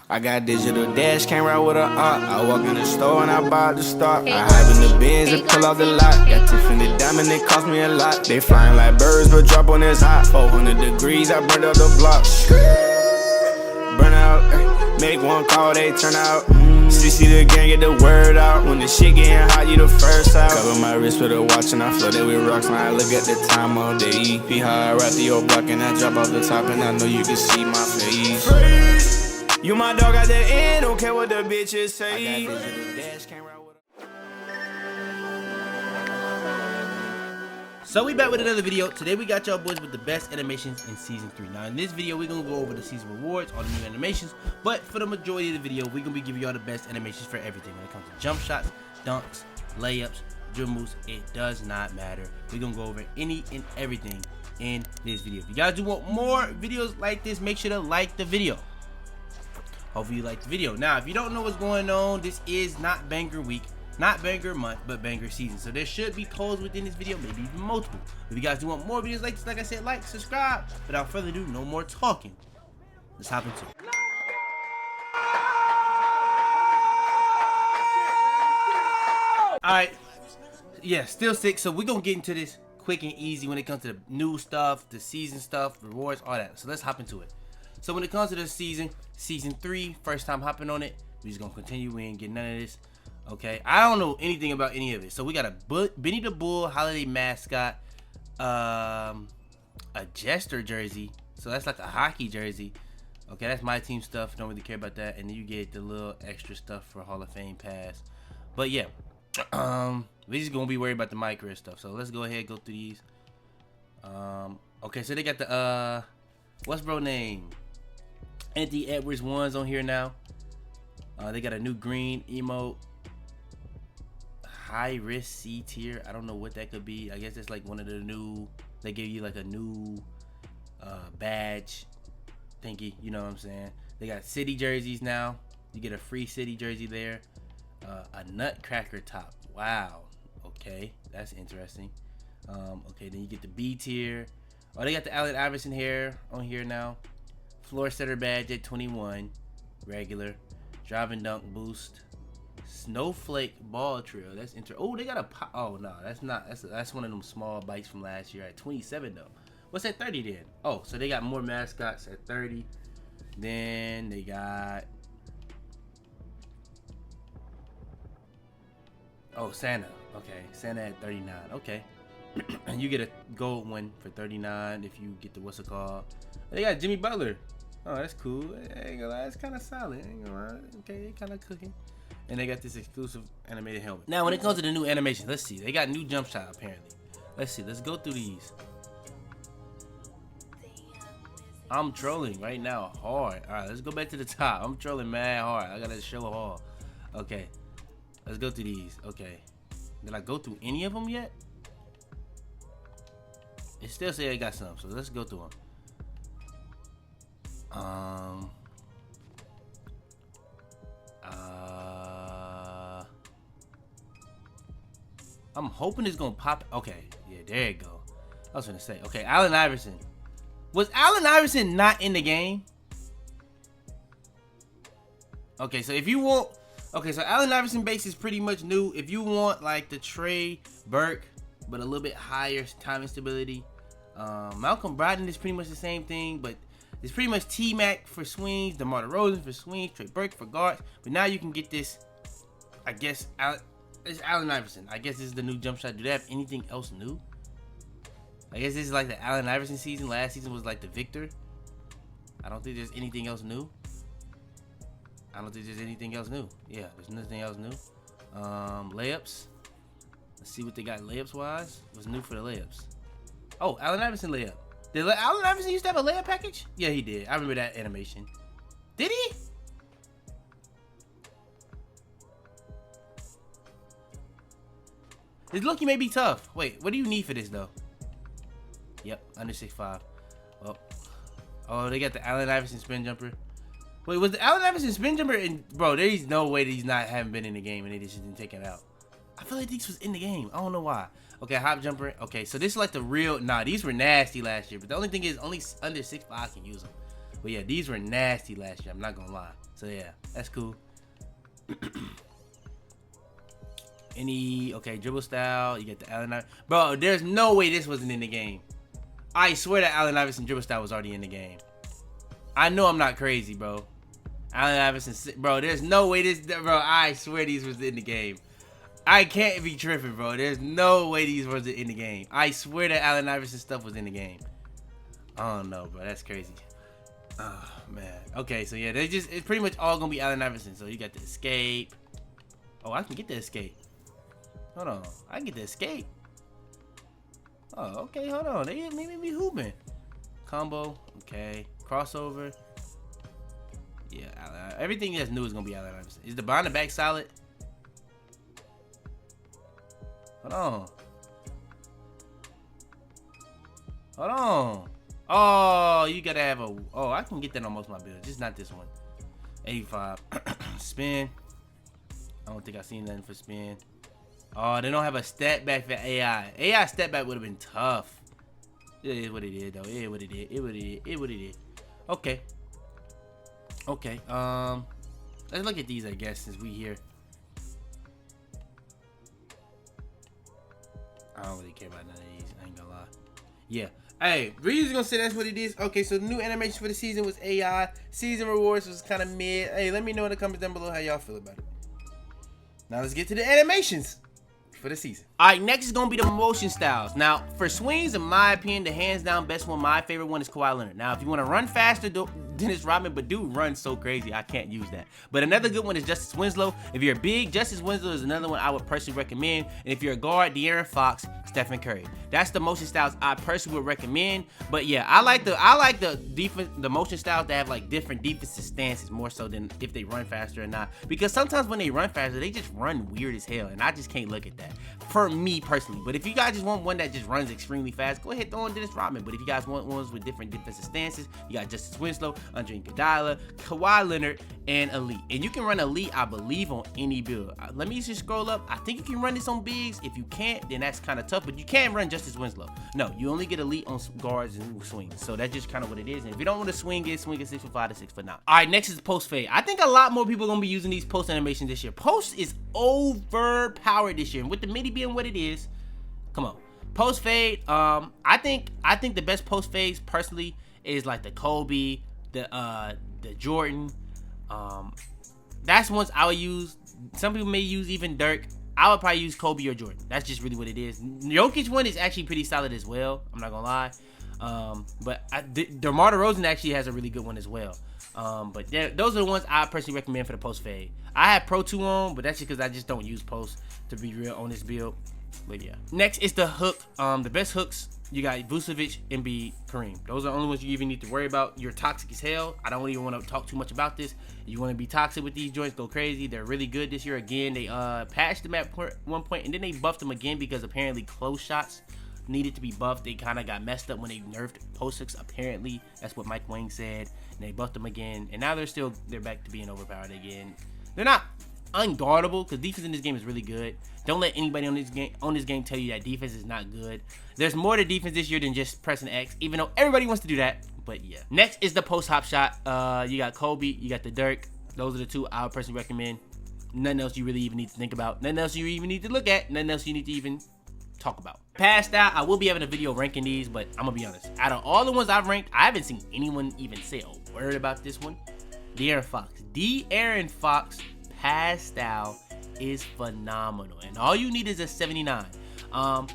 I got digital dash, can't ride with a op. I walk in the store and I buy the stock. I hide in the bins and pull out the lot. Got Tiffany diamond, it cost me a lot. They flying like birds, but drop on this hot. 400 degrees, I burned out the block. Burn out, make one call, they turn out. CC the gang, get the word out. When the shit getting hot, you the first out. Cover my wrist with a watch and I flood it with rocks. Now I look at the time all day. Be high, right through your block and I drop off the top and I know you can see my face. You my dog at the end, don't care what the bitches say. I got digital dash, can't ride with So we back with another video. Today we got y'all boys with the best animations in season 3. Now in this video we're gonna go over the season rewards, all the new animations, but for the majority of the video we're gonna be giving y'all the best animations for everything when it comes to jump shots, dunks, layups, dribble moves. It does not matter. We're gonna go over any and everything in this video. If you guys do want more videos like this, make sure to like the video. Hopefully you like the video. Now if you don't know what's going on, this is not banger week, not banger month, but banger season. So there should be polls within this video, maybe even multiple. If you guys do want more videos like this, like I said, like, subscribe. Without further ado, no more talking. Let's hop into it. Alright. Yeah, still 6. So we're going to get into this quick and easy when it comes to the new stuff, the season stuff, rewards, all that. So let's hop into it. So when it comes to the season 3, first time hopping on it, we're just going to continue. We ain't getting none of this. Okay, I don't know anything about any of it. So we got a Benny the Bull holiday mascot, a Jester jersey. So that's like a hockey jersey. Okay, that's my team stuff. Don't really care about that. And then you get the little extra stuff for Hall of Fame pass. But yeah, we're just gonna be worried about the micro stuff. So let's go ahead and go through these. Okay, so they got the what's bro name? Anthony Edwards ones on here now. They got a new green emote. High risk C tier. I don't know what that could be. I guess it's like one of the new, they give you like a new badge thingy, you know what I'm saying? They got city jerseys now. You get a free city jersey there. A nutcracker top. Wow. Okay, that's interesting. Okay, then you get the B tier. Oh, they got the Allen Iverson hair on here now. Floor setter badge at 21. Regular. Driving dunk boost. Snowflake ball trio. That's oh, they got a oh no, that's not, that's one of them small bites from last year at 27 though. What's at 30 then? Oh, so they got more mascots at 30. Then they got, oh, Santa. Okay, Santa at 39. Okay. And you get a gold one for 39 if you get the what's it called. They got Jimmy Butler. Oh, that's cool. I ain't gonna lie, it's kind of solid. I ain't gonna lie. Okay, they kind of cooking. And they got this exclusive animated helmet. Now, when it comes to the new animation, let's see. They got new jump shot apparently. Let's see. Let's go through these. I'm trolling right now hard. All right, let's go back to the top. I'm trolling mad hard. I gotta show all. Okay, let's go through these. Okay, did I go through any of them yet? It still say I got some, so let's go through them. I'm hoping it's gonna pop. Okay, yeah, there you go. I was gonna say, okay, Allen Iverson. Was Allen Iverson not in the game? Okay, so if you want, okay, so Allen Iverson base is pretty much new. If you want like the Trey Burke, but a little bit higher timing stability, Malcolm Brogdon is pretty much the same thing, but it's pretty much T-Mac for swings, DeMar DeRozan for swings, Trey Burke for guards. But now you can get this, I guess, it's Allen Iverson. I guess this is the new jump shot. Do they have anything else new? I guess this is like the Allen Iverson season. Last season was like the Victor. I don't think there's anything else new. I don't think there's anything else new. Yeah, there's nothing else new. Layups. Let's see what they got layups wise. What's new for the layups? Oh, Allen Iverson layup. Did Allen Iverson used to have a layup package? Yeah, he did. I remember that animation. Did he? This Loki may be tough. Wait, what do you need for this though? Yep, under 6'5". Oh, they got the Allen Iverson spin jumper. Wait, was the Allen Iverson spin jumper in? Bro, there's no way that he's not haven't been in the game and they just didn't take it out. I feel like these was in the game. I don't know why. Okay, hop jumper. Okay, so this is like the real. Nah, these were nasty last year, but the only thing is only under 6'5" can use them. But yeah, these were nasty last year. I'm not gonna lie. So yeah, that's cool. Okay, dribble style. You get the Allen Iverson. Bro, there's no way this wasn't in the game. I swear that Allen Iverson dribble style was already in the game. I know I'm not crazy, bro. Allen Iverson, bro, there's no way this, bro, I swear these was in the game. I can't be tripping, bro. There's no way these wasn't in the game. I swear that Allen Iverson stuff was in the game. I don't know, bro. That's crazy. Oh, man. Okay, so yeah, it's pretty much all gonna be Allen Iverson. So you got the escape. Oh, I can get the escape. Hold on. I can get the escape. Oh, okay, hold on. They made me hooping. Combo. Okay. Crossover. Yeah, everything that's new is gonna be Allen Iverson. Is the behind the back solid? Hold on. Hold on. Oh, you gotta have a. Oh, I can get that on most of my builds. Just not this one. 85. Spin. I don't think I've seen nothing for spin. Oh, they don't have a step back for AI. AI step back would have been tough. It is what it is, though. It is what it is. It what it is. It what it is. Okay. Okay. Let's look at these, I guess, since we here. I don't really care about none of these. I ain't gonna lie. Yeah. Hey, Bree's gonna say that's what it is. Okay, so the new animation for the season was AI. Season rewards was kind of mid. Hey, let me know in the comments down below how y'all feel about it. Now let's get to the animations for the season. All right, next is gonna be the motion styles. Now, for swings, in my opinion, the hands down best one, my favorite one is Kawhi Leonard. Now, if you want to run faster, Dennis Rodman, but dude runs so crazy, I can't use that. But another good one is Justice Winslow. If you're big, Justice Winslow is another one I would personally recommend. And if you're a guard, De'Aaron Fox, Stephen Curry. That's the motion styles I personally would recommend. But yeah, I like the motion styles that have like different defensive stances more so than if they run faster or not. Because sometimes when they run faster, they just run weird as hell, and I just can't look at that. For me personally. But if you guys just want one that just runs extremely fast, go ahead, throw on Dennis Rodman. But if you guys want ones with different defensive stances, you got Justice Winslow, Andre Iguodala, Kawhi Leonard, and Elite. And you can run Elite, I believe, on any build. Let me just scroll up. I think you can run this on bigs. If you can't, then that's kind of tough. But you can run Justice Winslow. No, you only get Elite on guards and swings. So that's just kind of what it is. And if you don't want to swing it 6 for 5 to 6 for now. All right, next is post fade. I think a lot more people are going to be using these post animations this year. Post is overpowered this year. And with the MIDI being what it is, come on. Post fade, I think the best post fades personally is like the Kobe, the Jordan. That's ones I would use. Some people may use even Dirk. I would probably use Kobe or Jordan. That's just really what it is. Jokic one is actually pretty solid as well. I'm not gonna lie. But DeMar DeRozan actually has a really good one as well. But those are the ones I personally recommend for the post fade. I have Pro 2 on, but that's just because I just don't use post to be real on this build. But yeah. Next is the hook. The best hooks, you got Vucevic, Embiid, Kareem. Those are the only ones you even need to worry about. You're toxic as hell. I don't even want to talk too much about this. You want to be toxic with these joints, go crazy. They're really good this year. Again, they patched them at one point, and then they buffed them again because apparently close shots needed to be buffed. They kind of got messed up when they nerfed post hooks. Apparently, that's what Mike Wang said. And they buffed them again, and now they're back to being overpowered again. They're not unguardable because defense in this game is really good. Don't let anybody on this game tell you that defense is not good. There's more to defense this year than just pressing X, even though everybody wants to do that. But yeah. Next is the post hop shot. You got Kobe, you got the Dirk. Those are the two I would personally recommend. Nothing else you really even need to think about. Nothing else you even need to look at. Nothing else you need to even talk about. Past that, I will be having a video ranking these, but I'm gonna be honest. Out of all the ones I've ranked, I haven't seen anyone even say a word about this one. De'Aaron Fox pass style is phenomenal, and all you need is a 79. Now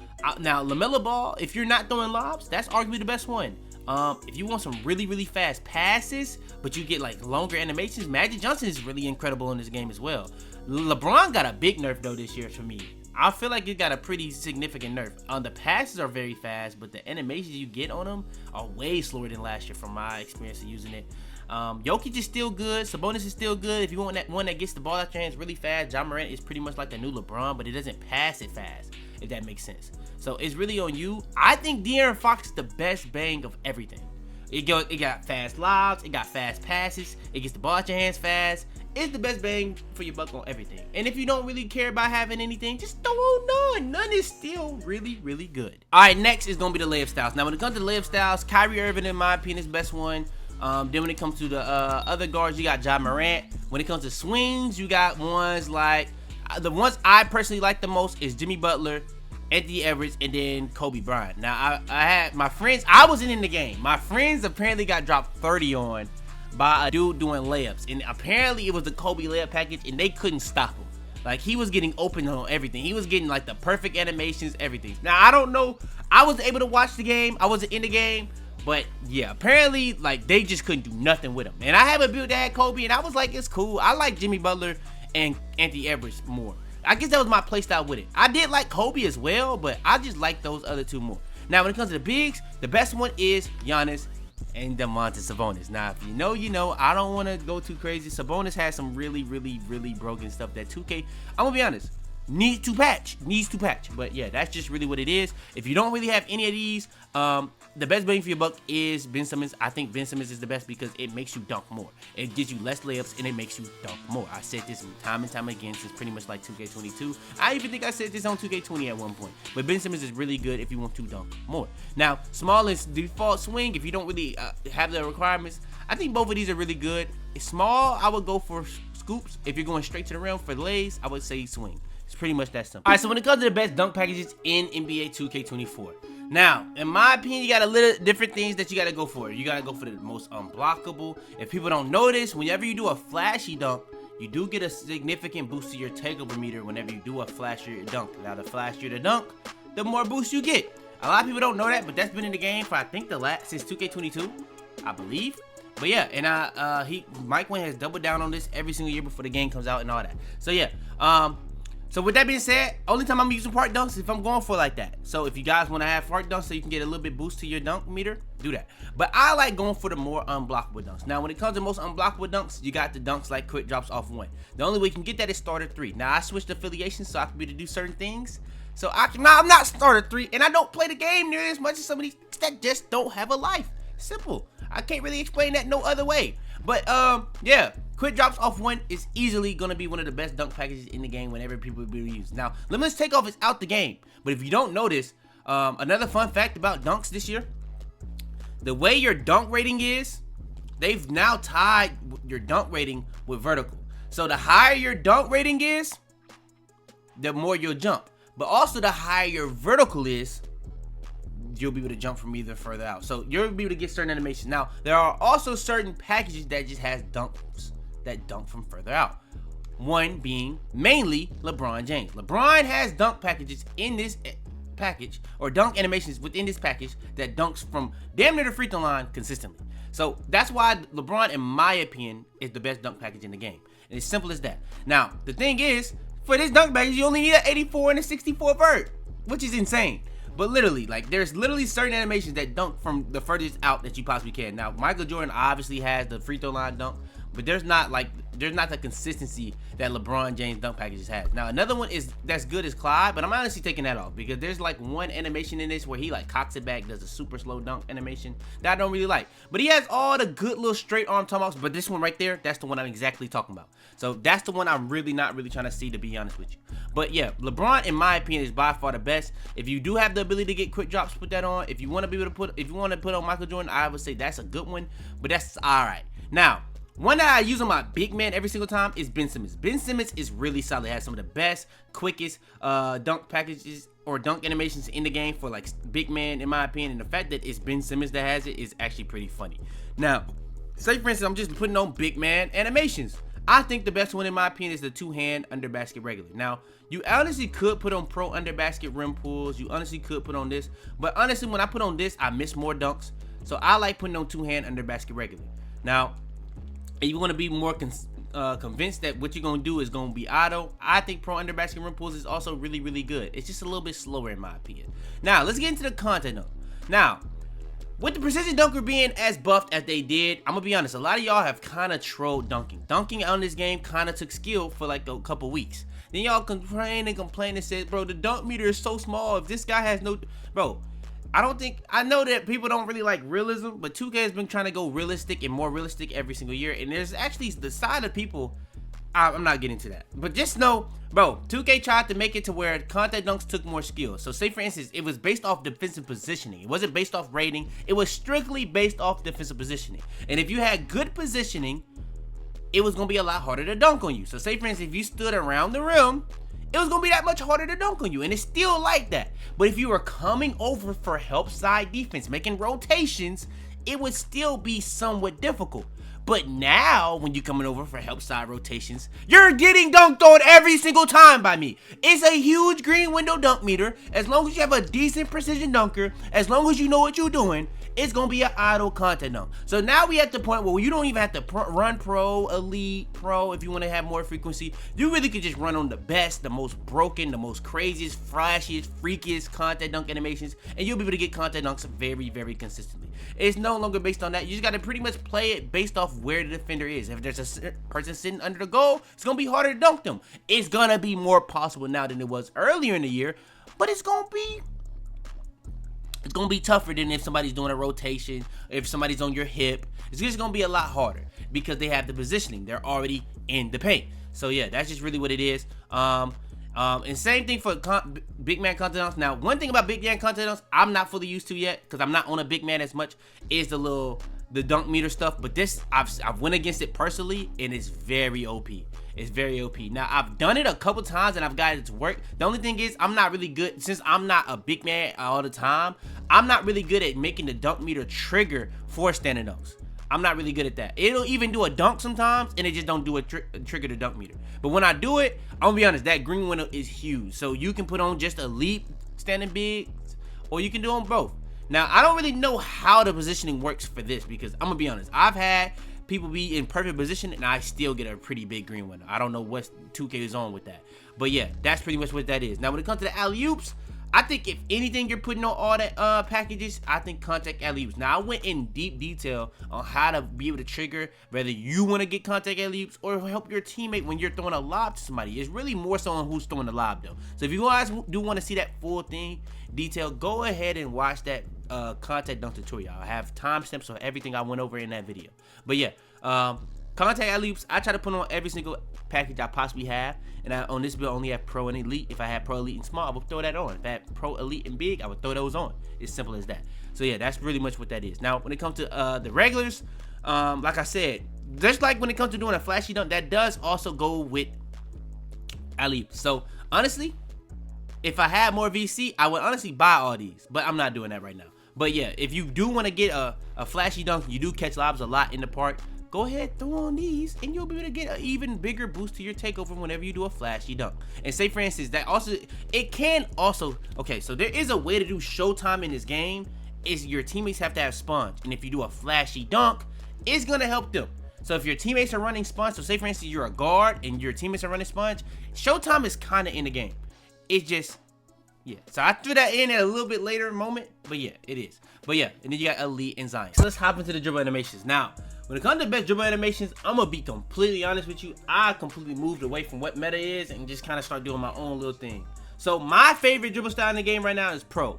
LaMelo Ball, if you're not throwing lobs, that's arguably the best one. If you want some really fast passes, but you get like longer animations, Magic Johnson is really incredible in this game as well. LeBron got a big nerf though this year for me. I feel like it got a pretty significant nerf. The passes are very fast, but the animations you get on them are way slower than last year from my experience of using it. Jokic is still good. Sabonis is still good. If you want that one that gets the ball out your hands really fast, Ja Morant is pretty much like the new LeBron, but it doesn't pass it fast, if that makes sense. So it's really on you. I think De'Aaron Fox is the best bang of everything. It got fast lobs, it got fast passes, it gets the ball out your hands fast. It's the best bang for your buck on everything. And if you don't really care about having anything, just throw on none. None is still really good. All right, next is gonna be the layup styles. Now when it comes to the layup styles, Kyrie Irving in my opinion is the best one. Then when it comes to the other guards, you got Ja Morant. When it comes to swings, you got ones like the ones I personally like the most is Jimmy Butler, Anthony Edwards, and then Kobe Bryant. Now I had my friends. I wasn't in the game. My friends apparently got dropped 30 on by a dude doing layups, and apparently it was the Kobe layup package, and they couldn't stop him. Like, he was getting open on everything. He was getting like the perfect animations, everything. Now I don't know. I was able to watch the game. I wasn't in the game. But yeah, apparently like they just couldn't do nothing with him. And I have a build that had Kobe, and I was like, it's cool. I like Jimmy Butler and Anthony Edwards more. I guess that was my playstyle with it. I did like Kobe as well, but I just like those other two more. Now when it comes to the bigs, the best one is Giannis and Domantas Sabonis. Now if you know, you know. I don't want to go too crazy. Sabonis has some really broken stuff that 2K, I'm gonna be honest, needs to patch. But yeah, that's just really what it is. If you don't really have any of these, the best bang for your buck is Ben Simmons. I think Ben Simmons is the best because it makes you dunk more. It gives you less layups and it makes you dunk more. I said this time and time again since pretty much like 2K22. I even think I said this on 2K20 at one point. But Ben Simmons is really good if you want to dunk more. Now, small is default swing. If you don't really have the requirements, I think both of these are really good. Small, I would go for scoops. If you're going straight to the rim for lays, I would say swing. It's pretty much that simple. All right, so when it comes to the best dunk packages in NBA 2K24. Now, in my opinion, you got a little different things that you got to go for. You got to go for the most unblockable. If people don't notice, whenever you do a flashy dunk, you do get a significant boost to your takeover meter whenever you do a flashier dunk. Now, the flashier the dunk, the more boost you get. A lot of people don't know that, but that's been in the game for, I think, since 2K22, I believe. But yeah, and Mike Wynn has doubled down on this every single year before the game comes out and all that. So yeah, so with that being said, only time I'm using park dunks if I'm going for like that. So if you guys want to have park dunks so you can get a little bit boost to your dunk meter, do that. But I like going for the more unblockable dunks. Now when it comes to most unblockable dunks, you got the dunks like quick drops off one. The only way you can get that is starter 3. Now I switched affiliations so I can be able to do certain things. So I'm not starter 3, and I don't play the game nearly as much as some of these that just don't have a life. Simple. I can't really explain that no other way. But yeah, quick drops off one is easily gonna be one of the best dunk packages in the game whenever people be used. Now, limitless takeoff is out the game, but if you don't notice, another fun fact about dunks this year, the way your dunk rating is, they've now tied your dunk rating with vertical. So the higher your dunk rating is, the more you'll jump. But also the higher your vertical is, you'll be able to jump from either further out. So you'll be able to get certain animations. Now, there are also certain packages that just has dunks that dunk from further out. One being mainly LeBron James. LeBron has dunk packages in this package, or dunk animations within this package that dunks from damn near the free throw line consistently. So that's why LeBron, in my opinion, is the best dunk package in the game. And it's simple as that. Now, the thing is, for this dunk package, you only need an 84 and a 64 vert, which is insane. But literally, like, there's literally certain animations that dunk from the furthest out that you possibly can. Now, Michael Jordan obviously has the free throw line dunk, but there's not the consistency that LeBron James dunk packages has. Now, another one that's good is Clyde, but I'm honestly taking that off because there's like one animation in this where he like cocks it back, does a super slow dunk animation that I don't really like. But he has all the good little straight arm tomahawks, but this one right there, that's the one I'm exactly talking about. So that's the one I'm really not trying to see, to be honest with you. But yeah, LeBron, in my opinion, is by far the best. If you do have the ability to get quick drops, put that on. If you want to be able to put on Michael Jordan, I would say that's a good one, but that's all right. Now, one that I use on my big man every single time is Ben Simmons. Ben Simmons is really solid. He has some of the best, quickest dunk packages or dunk animations in the game for like big man, in my opinion. And the fact that it's Ben Simmons that has it is actually pretty funny. Now, say for instance, I'm just putting on big man animations. I think the best one in my opinion is the two-hand under basket regular. Now, you honestly could put on pro under basket rim pulls. You honestly could put on this. But honestly, when I put on this, I miss more dunks. So I like putting on two-hand under basket regular. Now, if you want to be more convinced that what you're going to do is going to be auto, I think pro under basket rim pulls is also really good. It's just a little bit slower in my opinion. Now, let's get into the content though. Now, with the precision dunker being as buffed as they did, I'm going to be honest, a lot of y'all have kind of trolled dunking. Dunking on this game kind of took skill for like a couple weeks. Then y'all complain and said, bro, the dunk meter is so small. If this guy has no... Bro, I know that people don't really like realism, but 2K has been trying to go realistic and more realistic every single year. And there's actually the side of people I'm not getting to that. But just know, bro, 2K tried to make it to where contact dunks took more skill. So say for instance, it was based off defensive positioning. It wasn't based off rating. It was strictly based off defensive positioning. And if you had good positioning, it was going to be a lot harder to dunk on you. So say for instance, if you stood around the rim, it was going to be that much harder to dunk on you. And it's still like that. But if you were coming over for help side defense, making rotations, it would still be somewhat difficult. But now, when you're coming over for help side rotations, you're getting dunked on every single time by me. It's a huge green window dunk meter. As long as you have a decent precision dunker, as long as you know what you're doing, it's going to be an idle contact dunk. So now we at the point where you don't even have to run pro, elite, pro if you want to have more frequency. You really could just run on the best, the most broken, the most craziest, flashiest, freakiest contact dunk animations, and you'll be able to get contact dunks very, very consistently. It's no longer based on that. You just got to pretty much play it based off where the defender is. If there's a person sitting under the goal, it's going to be harder to dunk them. It's going to be more possible now than it was earlier in the year, but it's going to be tougher than if somebody's doing a rotation, if somebody's on your hip. It's just going to be a lot harder because they have the positioning. They're already in the paint. So yeah, that's just really what it is. And same thing for big man contact dunks. Now, one thing about big man contact dunks I'm not fully used to yet because I'm not on a big man as much is the dunk meter stuff. But this, I've went against it personally and it's very OP. It's very OP. Now, I've done it a couple times and I've got it to work. The only thing is I'm not really good, since I'm not a big man all the time, I'm not really good at making the dunk meter trigger for standing dunks. I'm not really good at that. It'll even do a dunk sometimes, and it just don't do a trigger the dunk meter. But when I do it, I'm gonna be honest, that green window is huge. So you can put on just elite standing big, or you can do on both. Now, I don't really know how the positioning works for this because I'm gonna be honest, I've had people be in perfect position, and I still get a pretty big green window. I don't know what 2K is on with that. But yeah, that's pretty much what that is. Now, when it comes to the alley-oops, I think if anything you're putting on all that packages, I think contact alley-oops. Now, I went in deep detail on how to be able to trigger whether you want to get contact alley-oops or help your teammate when you're throwing a lob to somebody. It's really more so on who's throwing the lob, though. So if you guys do want to see that full thing detail, go ahead and watch that contact dunk tutorial. I have timestamps of everything I went over in that video. But yeah, contact alley-oops, I try to put on every single package I possibly have. And on this build, I only have Pro and Elite. If I had Pro, Elite, and Small, I would throw that on. If I had Pro, Elite, and Big, I would throw those on. It's simple as that. So yeah, that's really much what that is. Now, when it comes to the regulars, like I said, just like when it comes to doing a flashy dunk, that does also go with alley-oops. So honestly, if I had more VC, I would honestly buy all these. But I'm not doing that right now. But yeah, if you do want to get a flashy dunk, you do catch lobs a lot in the park, go ahead, throw on these, and you'll be able to get an even bigger boost to your takeover whenever you do a flashy dunk. And say, for instance, that also, it can also, okay, so there is a way to do showtime in this game, is your teammates have to have sponge. And if you do a flashy dunk, it's going to help them. So if your teammates are running sponge, so say, for instance, you're a guard and your teammates are running sponge, showtime is kind of in the game. It's just, yeah. So I threw that in at a little bit later moment, but yeah, it is. But yeah, and then you got Elite and Zion. So let's hop into the dribble animations. Now, when it comes to best dribble animations, I'm gonna be completely honest with you. I completely moved away from what meta is and just kind of start doing my own little thing. So my favorite dribble style in the game right now is Pro.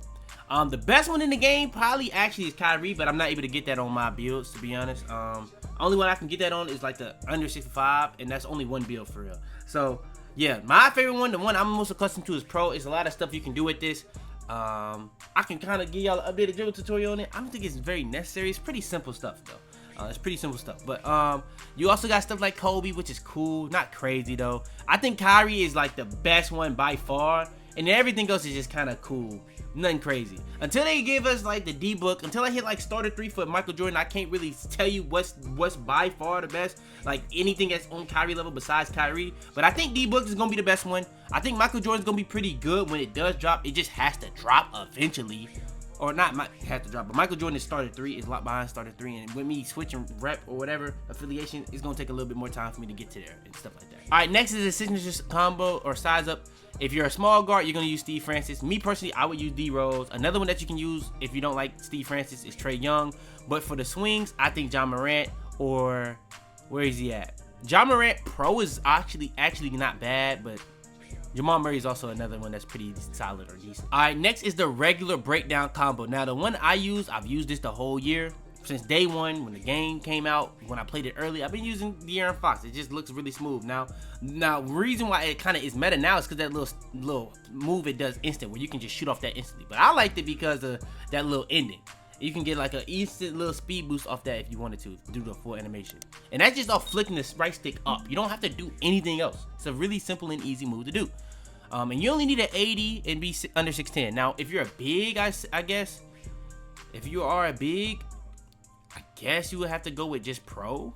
The best one in the game probably actually is Kyrie, but I'm not able to get that on my builds, to be honest. Only one I can get that on is like the under 65, and that's only one build for real. So yeah, my favorite one, the one I'm most accustomed to, is Pro. It's a lot of stuff you can do with this. I can kind of give y'all an updated dribble tutorial on it. I don't think it's very necessary. It's pretty simple stuff though. It's pretty simple stuff. But you also got stuff like Kobe, which is cool. Not crazy though. I think Kyrie is like the best one by far. And then everything else is just kind of cool. Nothing crazy. Until they give us like the D book, until I hit like starter 3 for Michael Jordan, I can't really tell you what's by far the best. Like anything that's on Kyrie level besides Kyrie. But I think D book is gonna be the best one. I think Michael Jordan's gonna be pretty good when it does drop. It just has to drop eventually. Or not have to drop, but Michael Jordan is starter 3, is locked behind starter 3, and with me switching rep or whatever affiliation, it's gonna take a little bit more time for me to get to there and stuff like that. All right, next is a signature combo or size up. If you're a small guard, you're gonna use Steve Francis. Me personally, I would use D Rose. Another one that you can use if you don't like Steve Francis is Trae Young. But for the swings, I think John Morant, or where is he at? John Morant Pro is actually not bad, but Jamal Murray is also another one that's pretty solid or decent. All right, next is the regular breakdown combo. Now, the one I use, I've used this the whole year. since day one when the game came out, when I played it early, I've been using De'Aaron Fox. It just looks really smooth. Now reason why it kind of is meta now is because that little move it does instant, where you can just shoot off that instantly. But I liked it because of that little ending. You can get like an instant little speed boost off that if you wanted to do the full animation. And that's just off flicking the right stick up. You don't have to do anything else. It's a really simple and easy move to do. And you only need an 80 and be under 6'10". Now, if you're a big, I guess, if you are a big, I guess you would have to go with just pro,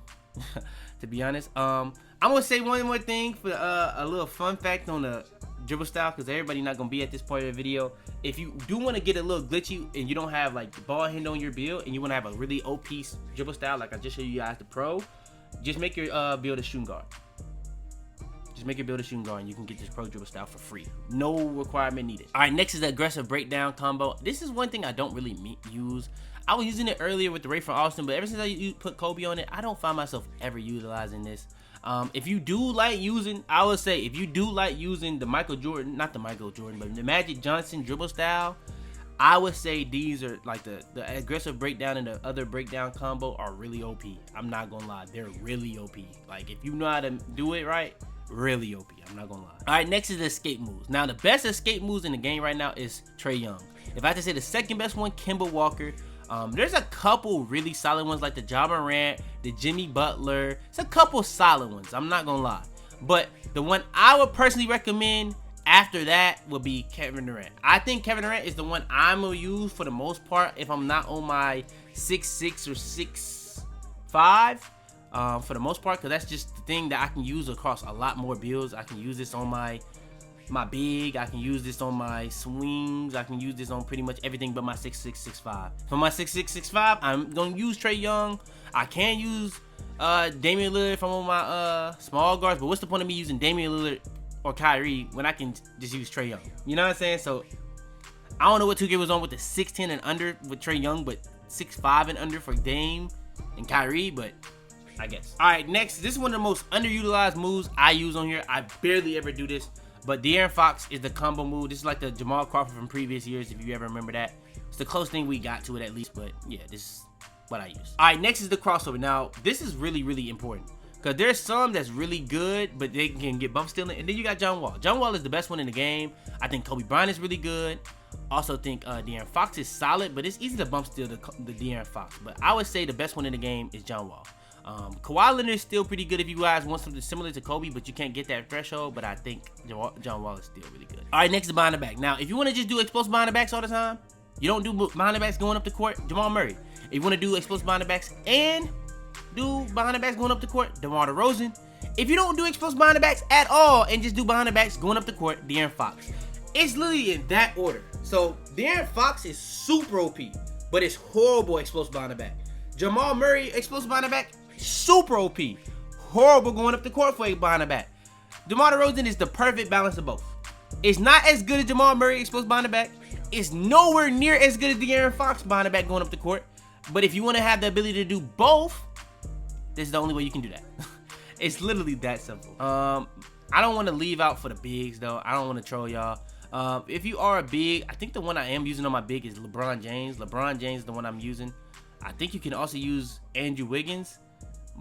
to be honest. I'm gonna say one more thing for a little fun fact on the dribble style, because everybody not gonna be at this part of the video. If you do want to get a little glitchy and you don't have like the ball hand on your build and you want to have a really OP dribble style, like I just showed you guys the pro, just make your build a shooting guard. Just make your build a shooting guard and you can get this pro dribble style for free. No requirement needed. All right, next is the aggressive breakdown combo. This is one thing I don't really use. I was using it earlier with the Ray from Austin, but ever since I put Kobe on it, I don't find myself ever utilizing this. If you do like using, I would say if you do like using the Michael Jordan, not the Michael Jordan, but the Magic Johnson dribble style, I would say these are like the aggressive breakdown and the other breakdown combo are really OP. I'm not gonna lie, they're really OP. Like if you know how to do it right, really OP. I'm not gonna lie. All right, next is the escape moves. Now the best escape moves in the game right now is Trae Young. If I had to say the second best one, Kemba Walker. There's a couple really solid ones like the Ja Morant, the Jimmy Butler. It's a couple solid ones, I'm not gonna lie. But the one I would personally recommend after that would be Kevin Durant. I think Kevin Durant is the one I'm gonna use for the most part if I'm not on my 6'6" or 6'5". For the most part, because that's just the thing that I can use across a lot more builds. I can use this on my big, I can use this on my swings, I can use this on pretty much everything but my 6'6", 6'5". For my 6'6", 6'5", I'm gonna use Trae Young. I can use Damian Lillard if I'm on my small guards, but what's the point of me using Damian Lillard or Kyrie when I can just use Trae Young? You know what I'm saying? So I don't know what 2K was on with the 6'10" and under with Trae Young, but 6'5" and under for Dame and Kyrie, but I guess. All right, next, this is one of the most underutilized moves I use on here. I barely ever do this, but De'Aaron Fox is the combo move. This is like the Jamal Crawford from previous years, if you ever remember that. It's the closest thing we got to it at least, but yeah, this is what I use. All right, next is the crossover. Now, this is really, really important because there's some that's really good, but they can get bump stealing. And then you got John Wall. John Wall is the best one in the game. I think Kobe Bryant is really good. Also think De'Aaron Fox is solid, but it's easy to bump steal the De'Aaron Fox. But I would say the best one in the game is John Wall. Kawhi Leonard is still pretty good if you guys want something similar to Kobe, but you can't get that threshold. But I think John Wall is still really good. All right, next is behind the back. Now, if you want to just do explosive behind the backs all the time, you don't do behind the backs going up the court, Jamal Murray. If you want to do explosive behind the backs and do behind the backs going up the court, DeMar DeRozan. If you don't do explosive behind the backs at all and just do behind the backs going up the court, De'Aaron Fox. It's literally in that order. So De'Aaron Fox is super OP, but it's horrible explosive behind the back. Jamal Murray explosive behind the back, super OP, horrible going up the court for a behind the back. DeMar DeRozan is the perfect balance of both. It's not as good as Jamal Murray explosive behind the back. It's nowhere near as good as De'Aaron Fox behind the back going up the court. But if you want to have the ability to do both, this is the only way you can do that. It's literally that simple. I don't want to leave out for the bigs though. I don't want to troll y'all. If you are a big, I think the one I am using on my big is LeBron James. LeBron James is the one I'm using. I think you can also use Andrew Wiggins,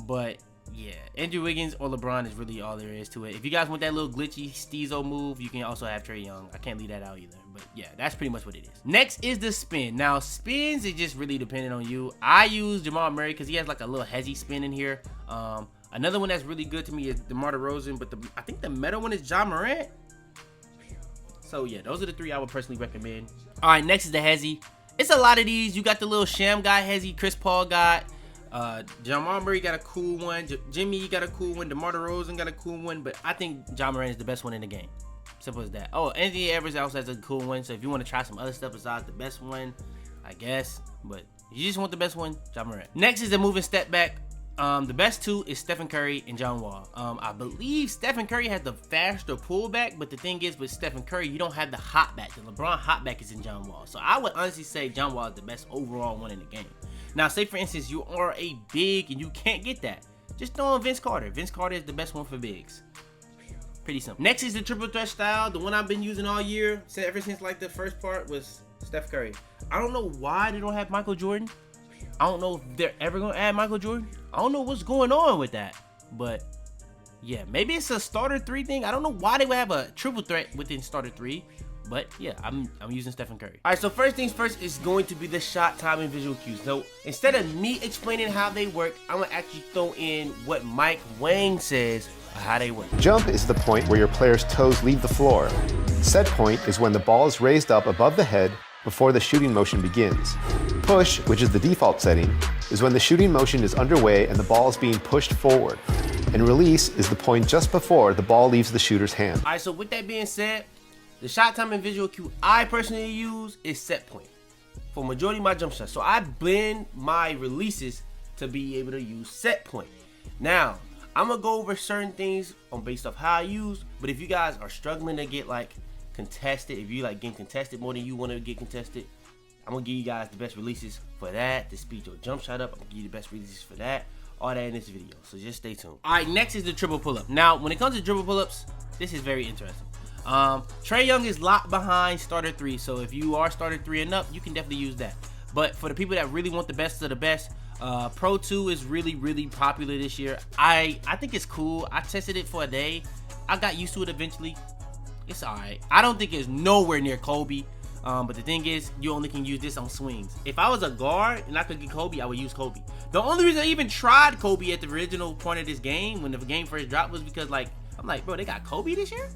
but yeah, Andrew Wiggins or LeBron is really all there is to it. If you guys want that little glitchy Steezo move, you can also have Trae Young. I can't leave that out either, but yeah, that's pretty much what it is. Next is the spin. Now, spins is just really dependent on you. I use Jamal Murray because he has like a little hezzy spin in here. Another one that's really good to me is DeMar DeRozan, but I think the meta one is Ja Morant. So yeah, those are the three I would personally recommend. All right, next is the hezzy. It's a lot of these. You got the little Sham guy hezzy, Chris Paul got. Jamal Murray got a cool one. Jimmy got a cool one. DeMar DeRozan got a cool one. But I think Ja Morant is the best one in the game. Simple as that. Oh, Anthony Edwards also has a cool one. So if you want to try some other stuff besides the best one, I guess. But if you just want the best one, Ja Morant. Next is the moving step back. The best two is Stephen Curry and John Wall. I believe Stephen Curry has the faster pullback, but the thing is with Stephen Curry, you don't have the hot back. The LeBron hot back is in John Wall. So I would honestly say John Wall is the best overall one in the game. Now, say for instance, you are a big and you can't get that. Just throw on Vince Carter. Vince Carter is the best one for bigs. Pretty simple. Next is the triple threat style. The one I've been using all year, ever since like the first part, was Steph Curry. I don't know why they don't have Michael Jordan. I don't know if they're ever gonna add Michael Jordan. I don't know what's going on with that, but yeah, maybe it's a starter 3 thing. I don't know why they would have a triple threat within starter 3, but yeah, I'm using Stephen Curry. All right, so first things first is going to be the shot timing visual cues. So instead of me explaining how they work, I'm gonna actually throw in what Mike Wang says how they work. Jump is the point where your player's toes leave the floor. Set point is when the ball is raised up above the head before the shooting motion begins. Push, which is the default setting, is when the shooting motion is underway and the ball is being pushed forward. And release is the point just before the ball leaves the shooter's hand. All right, so with that being said, the shot timing visual cue I personally use is set point for majority of my jump shots. So I blend my releases to be able to use set point. Now, I'm gonna go over certain things on based off how I use, but if you guys are struggling to get like contested, if you like getting contested more than you want to get contested, I'm gonna give you guys the best releases for that to speed your jump shot up. I'm gonna give you the best releases for that. All that in this video, so just stay tuned. All right, next is the dribble pull-up. Now, when it comes to dribble pull-ups, this is very interesting. Trae Young is locked behind starter 3, so if you are starter 3 and up, you can definitely use that. But for the people that really want the best of the best, Pro 2 is really popular this year. I think it's cool. I tested it for a day. I got used to it eventually. It's alright. I don't think it's nowhere near Kobe. But the thing is, you only can use this on swings. If I was a guard and I could get Kobe, I would use Kobe. The only reason I even tried Kobe at the original point of this game, when the game first dropped, was because like I'm like, bro, they got Kobe this year?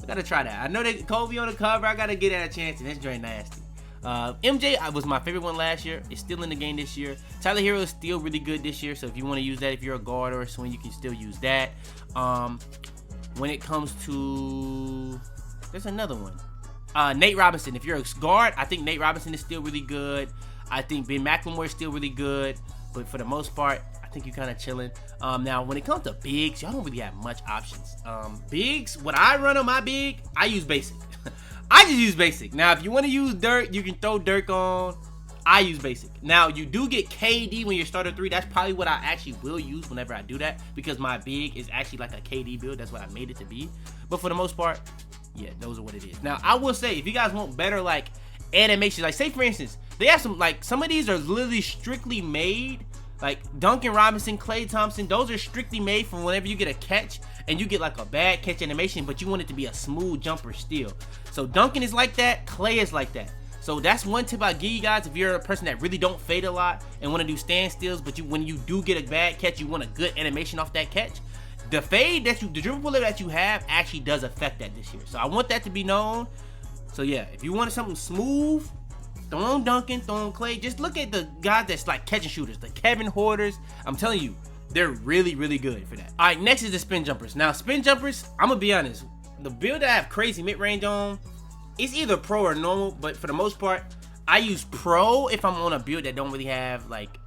I gotta try that. I know they Kobe on the cover. I gotta get that a chance, and it's very nasty. MJ was my favorite one last year. It's still in the game this year. Tyler Hero is still really good this year, so if you want to use that, if you're a guard or a swing, you can still use that. When it comes to, there's another one. Nate Robinson. If you're a guard, I think Nate Robinson is still really good. I think Ben McLemore is still really good, but for the most part, I think you're kind of chilling. Now, when it comes to bigs, y'all don't really have much options. Bigs, what I run on my big, I use basic. I just use basic. Now, if you want to use Dirk, you can throw Dirk on. I use basic. Now, you do get KD when you're starter 3. That's probably what I actually will use whenever I do that, because my big is actually like a KD build. That's what I made it to be. But for the most part, yeah, those are what it is. Now, I will say, if you guys want better, like, animations, like, say, for instance, they have some, like, some of these are literally strictly made, like, Duncan Robinson, Klay Thompson, those are strictly made for whenever you get a catch, and you get, like, a bad catch animation, but you want it to be a smooth jumper still. So, Duncan is like that, Klay is like that. So, that's one tip I give you guys if you're a person that really don't fade a lot and want to do standstills, but when you do get a bad catch, you want a good animation off that catch. The fade the dribble puller that you have actually does affect that this year. So I want that to be known. So yeah, if you want something smooth, throw on Duncan, throw on Klay. Just look at the guys that's like catching shooters, the Kevin Hoarders. I'm telling you, they're really good for that. All right, next is the spin jumpers. Now, spin jumpers, I'm gonna be honest. The build that I have crazy mid-range on, it's either pro or normal, but for the most part, I use pro if I'm on a build that don't really have like,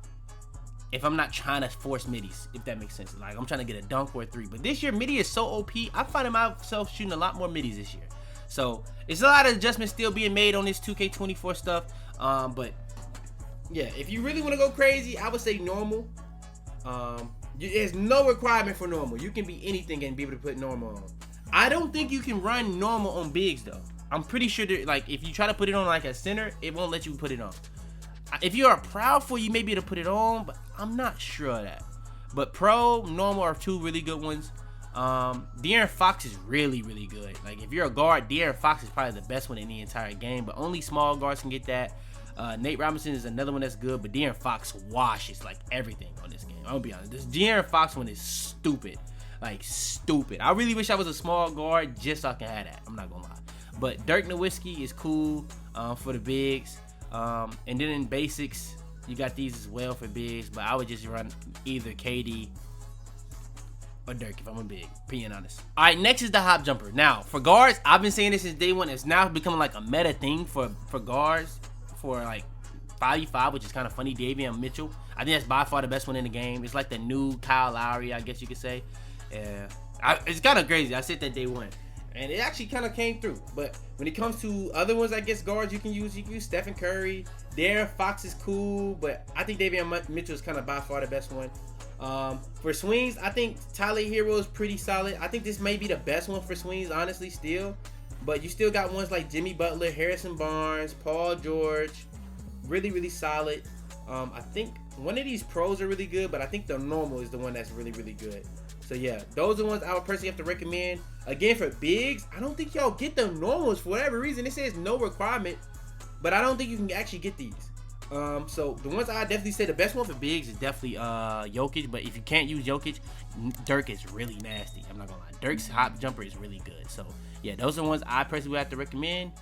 if I'm not trying to force middies, if that makes sense. Like, I'm trying to get a dunk or a 3. But this year, midi is so OP, I'm finding myself shooting a lot more middies this year. So, it's a lot of adjustments still being made on this 2K24 stuff. But, yeah, if you really want to go crazy, I would say normal. There's no requirement for normal. You can be anything and be able to put normal on. I don't think you can run normal on bigs, though. I'm pretty sure that, like, if you try to put it on like a center, it won't let you put it on. If you are proud for, you may be able to put it on, but I'm not sure of that. But pro, normal are 2 really good ones. De'Aaron Fox is really good. Like, if you're a guard, De'Aaron Fox is probably the best one in the entire game, but only small guards can get that. Nate Robinson is another one that's good, but De'Aaron Fox washes like everything on this game. I'm gonna be honest. This De'Aaron Fox one is stupid. Like, stupid. I really wish I was a small guard just so I can have that. I'm not gonna lie. But Dirk Nowitzki is cool for the bigs. And then in basics, you got these as well for bigs, but I would just run either KD or Dirk if I'm a big, being honest. All right, next is the hop jumper. Now, for guards, I've been saying this since day one. It's now becoming like a meta thing for guards for like 5v5, which is kind of funny. Davion Mitchell, I think that's by far the best one in the game. It's like the new Kyle Lowry, I guess you could say. Yeah, it's kind of crazy. I said that day one. And it actually kind of came through. But when it comes to other ones, I guess, guards you can use Stephen Curry. De'Aaron Fox is cool, but I think Davion Mitchell is kind of by far the best one. For swings, I think Tyler Hero is pretty solid. I think this may be the best one for swings, honestly, still. But you still got ones like Jimmy Butler, Harrison Barnes, Paul George. Really solid. I think one of these pros are really good, but I think the normal is the one that's really, really good. So yeah, those are the ones I would personally have to recommend. Again, for bigs, I don't think y'all get the normals for whatever reason. It says no requirement, but I don't think you can actually get these. So the ones I definitely say the best one for bigs is definitely Jokic. But if you can't use Jokic, Dirk is really nasty. I'm not gonna lie, Dirk's hop jumper is really good. So yeah, those are the ones I personally would have to recommend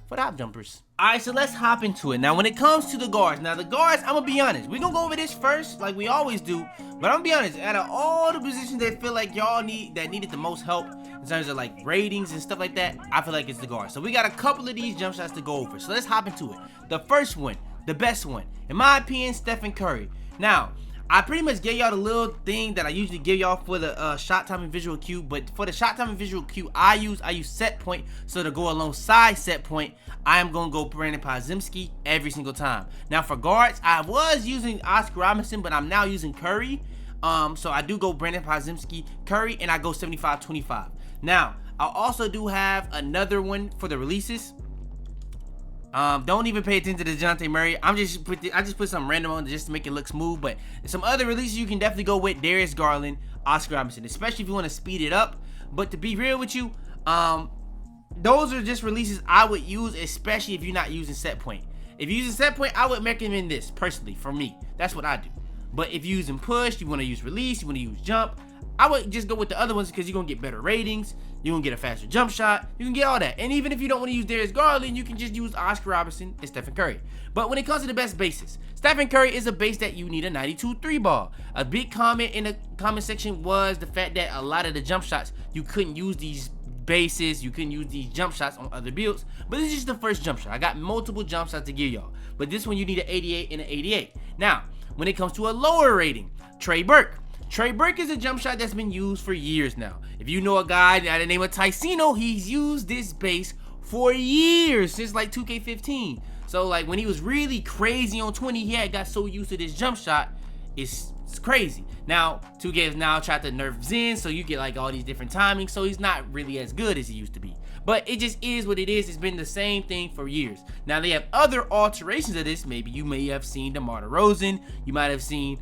for the hop jumpers. Alright, so let's hop into it. Now when it comes to the guards, I'm gonna be honest, we're gonna go over this first like we always do, but I'm gonna be honest, out of all the positions that feel like y'all needed the most help in terms of like ratings and stuff like that, I feel like it's the guards. So we got a couple of these jump shots to go over, so let's hop into it. The first one, the best one, in my opinion, Stephen Curry. Now I pretty much gave y'all the little thing that I usually give y'all for the shot time and visual cue, but for the shot time and visual cue, I use set point. So to go alongside set point, I am gonna go Brandon Podziemski every single time. Now for guards, I was using Oscar Robinson, but I'm now using Curry. So I do go Brandon Podziemski, Curry, and I go 75-25. Now I also do have another one for the releases. Don't even pay attention to the DeJounte Murray. I just put some random on just to make it look smooth. But some other releases you can definitely go with Darius Garland, Oscar Robinson, especially if you want to speed it up. But to be real with you, those are just releases I would use, especially if you're not using set point. If you're using set point, I would recommend this personally for me. That's what I do. But if you're using push, you want to use release, you want to use jump, I would just go with the other ones because you're going to get better ratings. You're going to get a faster jump shot. You can get all that. And even if you don't want to use Darius Garland, you can just use Oscar Robinson and Stephen Curry. But when it comes to the best bases, Stephen Curry is a base that you need a 92 3-ball. A big comment in the comment section was the fact that a lot of the jump shots, you couldn't use these bases, you couldn't use these jump shots on other builds. But this is just the first jump shot. I got multiple jump shots to give y'all. But this one you need an 88 and an 88. Now, when it comes to a lower rating, Trey Burke. Trey Burke is a jump shot that's been used for years now. If you know a guy by the name of Ticino, he's used this base for years, since like 2K15. So like when he was really crazy on 20, he had got so used to this jump shot, it's crazy. Now 2K has now tried to nerf Zen, so you get like all these different timings, so he's not really as good as he used to be. But it just is what it is. It's been the same thing for years. Now they have other alterations of this. Maybe you may have seen DeMar DeRozan, you might have seen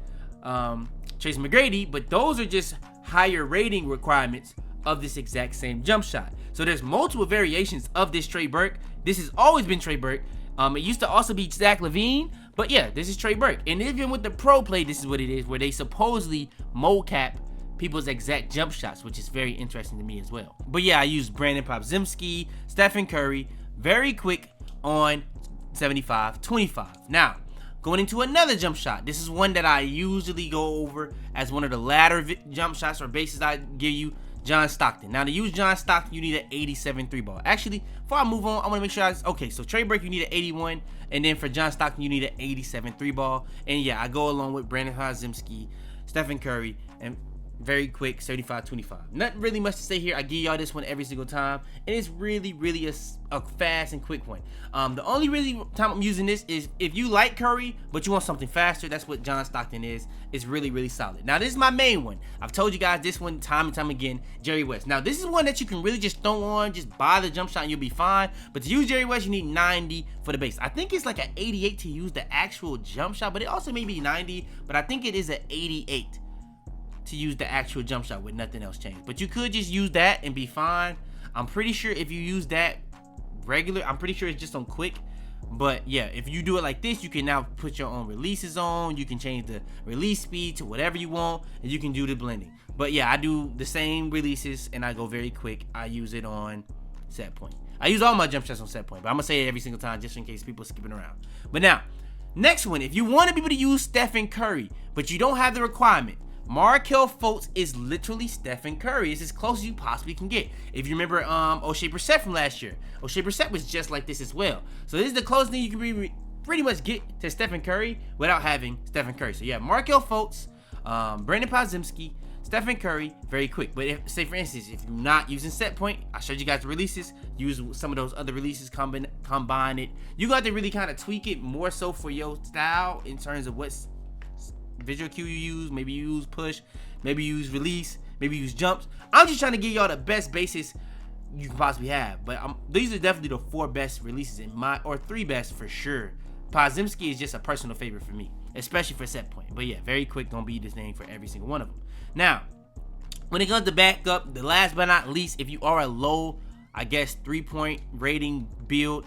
Tracy McGrady, but those are just higher rating requirements of this exact same jump shot. So there's multiple variations of this Trey Burke. This has always been Trey Burke. It used to also be Zach LaVine, but yeah, this is Trey Burke. And even with the pro play, this is what it is, where they supposedly mocap people's exact jump shots, which is very interesting to me as well. But yeah, I use Brandon Podziemski, Stephen Curry, very quick on 75-25. Now, going into another jump shot. This is one that I usually go over as one of the latter jump shots or bases I give you, John Stockton. Now to use John Stockton, you need an 87 3-ball. Actually, before I move on, I want to make sure okay, so Trey Burke, you need an 81, and then for John Stockton, you need an 87 3-ball. And yeah, I go along with Brandon Podziemski, Stephen Curry, and very quick 75-25. Nothing really much to say here. I give y'all this one every single time, and it's really a fast and quick one. The only really time I'm using this is if you like Curry but you want something faster. That's what John Stockton is. It's really solid. Now this is my main one. I've told you guys this one time and time again, Jerry West. Now this is one that you can really just throw on, just buy the jump shot and you'll be fine. But to use Jerry West, you need 90 for the base. I think it's like an 88 to use the actual jump shot, but it also may be 90, but I think it is an 88 to use the actual jump shot with nothing else changed. But you could just use that and be fine. I'm pretty sure if you use that regular, I'm pretty sure it's just on quick. But yeah, if you do it like this, you can now put your own releases on. You can change the release speed to whatever you want, and you can do the blending. But yeah, I do the same releases and I go very quick. I use it on set point. I use all my jump shots on set point, but I'm gonna say it every single time just in case people are skipping around. But now, next one, if you want to be able to use Stephen Curry, but you don't have the requirement, Markelle Fultz is literally Stephen Curry. It's as close as you possibly can get. If you remember O'Shea Brissett from last year, O'Shea Brissett was just like this as well. So this is the closest thing you can pretty much get to Stephen Curry without having Stephen Curry. So yeah, Markelle Fultz, Brandon Podziemski, Stephen Curry, very quick. But if, say for instance, if you're not using set point, I showed you guys the releases, use some of those other releases, combine it. You got to really kind of tweak it more so for your style in terms of what's visual cue you use. Maybe you use push, maybe you use release, maybe you use jumps. I'm just trying to give y'all the best bases you can possibly have. But these are definitely the 4 best releases in my, or 3 best for sure. Podziemski is just a personal favorite for me, especially for set point. But yeah, very quick, gonna be this thing for every single one of them. Now, when it comes to backup, the last but not least, if you are a low, I guess, 3-point rating build,